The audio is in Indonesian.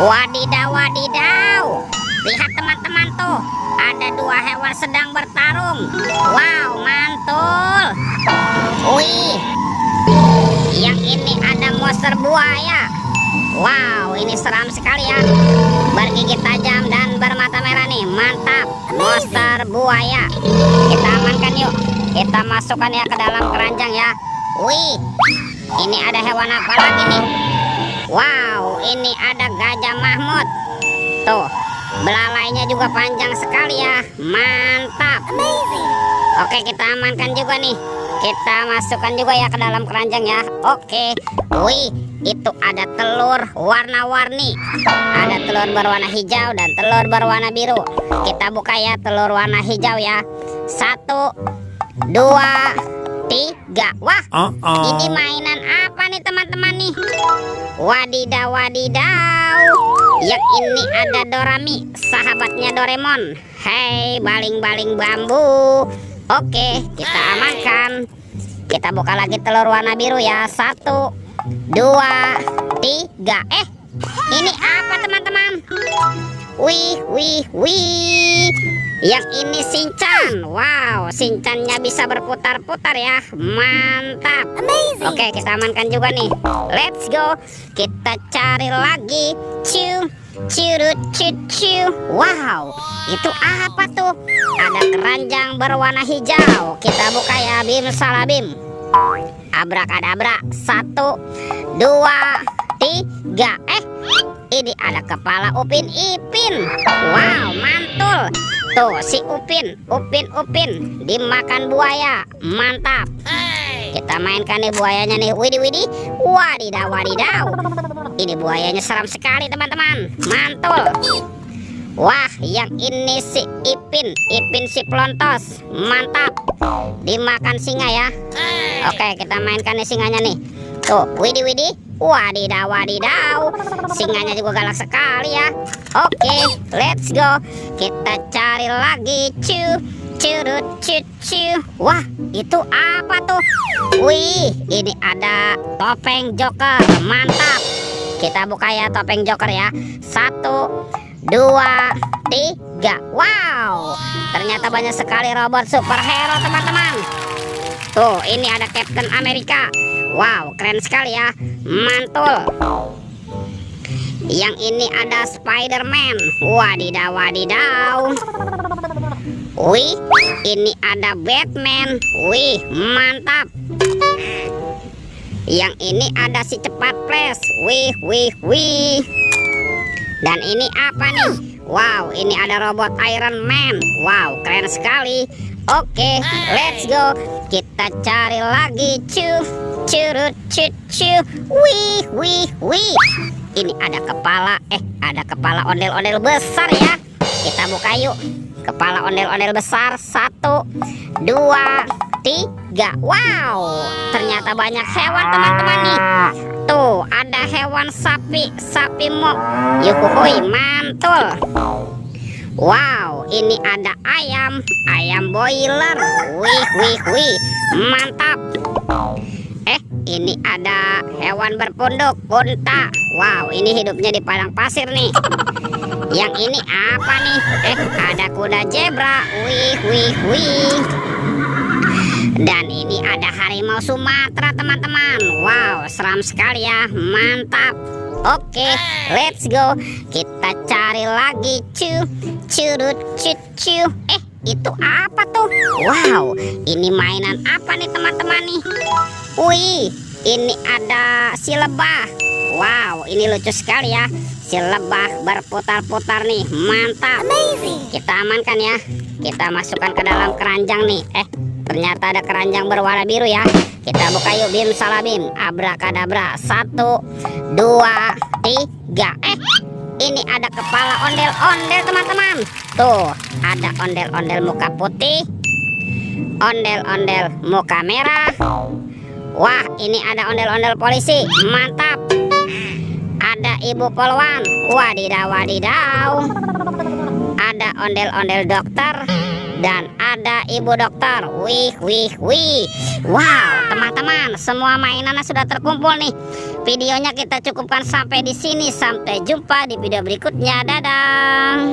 Wadidaw, wadidaw. Lihat teman-teman tuh, ada dua hewan sedang bertarung. Wow, mantul. Wih, yang ini ada monster buaya. Wow, ini seram sekali ya. Bergigi tajam dan bermata merah nih. Mantap, monster buaya. Kita amankan yuk. Kita masukkan ya ke dalam keranjang ya. Wih, ini ada hewan apa lagi nih? Wow, ini ada gajah Mahmud. Tuh, belalainya juga panjang sekali ya. Mantap. Oke, kita amankan juga nih. Kita masukkan juga ya ke dalam keranjang ya. Oke. Wih, itu ada telur warna-warni. Ada telur berwarna hijau dan telur berwarna biru. Kita buka ya telur warna hijau ya. 1, 2, 3. Wah, ini mainan apa nih teman-teman nih? Wadidaw, wadidaw. Yang ini ada Dorami, sahabatnya Doraemon. Hei, baling-baling bambu. Oke, kita amankan. Kita buka lagi telur warna biru ya. 1, 2, 3. Ini apa teman-teman? Wih, wih, wih. Yang ini Shinchan. Wow, Shinchannya bisa berputar-putar ya. Mantap. Oke, kita amankan juga nih. Let's go. Kita cari lagi. Curut cucu. Wow, itu apa tuh? Ada keranjang berwarna hijau. Kita buka ya. Bim salabim. Abrakadabra. 1, 2, 3. Ini ada kepala Upin Ipin. Wow, mantul. Tuh si Upin dimakan buaya. Mantap. Kita mainkan nih buayanya nih. Widih, widih. Wadidaw, wadidaw. Ini buayanya seram sekali teman-teman. Mantul. Wah, yang ini si Ipin si pelontos. Mantap. Dimakan singa ya. Oke, kita mainkan nih singanya nih. Tuh, widih, widih. Wadidaw, wadidaw. Singanya juga galak sekali ya. Oke, let's go. Kita cari lagi. Curut cucu. Wah, itu apa tuh? Wih, ini ada topeng Joker. Mantap. Kita buka ya topeng Joker ya. 1, 2, 3. Wow, ternyata banyak sekali robot superhero teman-teman. Tuh, ini ada Captain America. Wow, keren sekali ya. Mantul. Yang ini ada Spider-Man. Wadidaw, wadidaw. Wih, ini ada Batman. Wih, mantap. Yang ini ada si cepat flash. Wih, wih, wih. Dan ini apa nih? Wow, ini ada robot Iron Man. Wow, keren sekali. Oke, let's go. Kita cari lagi. Curut cucu. Wih, wih, wih. Ini ada kepala ondel-ondel besar ya. Kita buka yuk. Kepala ondel-ondel besar. 1, 2, 3. Wow, ternyata banyak hewan teman-teman nih. Tuh, ada hewan sapi mok. Yuhuhui, mantul. Wow, ini ada ayam boiler. Wih, wih, wih. Mantap. Ini ada hewan berpunduk, unta. Wow, ini hidupnya di padang pasir nih. Yang ini apa nih? Ada kuda zebra. Wih, wih, wih. Dan ini ada harimau Sumatera teman-teman. Wow, seram sekali ya. Mantap. Oke, let's go. Kita cari lagi. Curut cucu. Itu apa tuh? Wow, ini mainan apa nih teman-teman nih? Wih, ini ada si lebah. Wow, ini lucu sekali ya. Si lebah berputar-putar nih. Mantap. Kita amankan ya. Kita masukkan ke dalam keranjang nih. Ternyata ada keranjang berwarna biru ya. Kita buka yuk. Bim salabim. Abrakadabra. 1, 2, 3. Ini ada kepala ondel-ondel teman-teman. Tuh, ada ondel-ondel muka putih, ondel-ondel muka merah. Wah, ini ada ondel-ondel polisi. Mantap. Ada ibu polwan. Wadidaw, wadidaw. Ada ondel-ondel dokter dan ada ibu dokter. Wih, wih, wih. Wow, teman-teman, semua mainannya sudah terkumpul nih. videonya kita cukupkan sampai di sini. Sampai jumpa di video berikutnya. Dadah.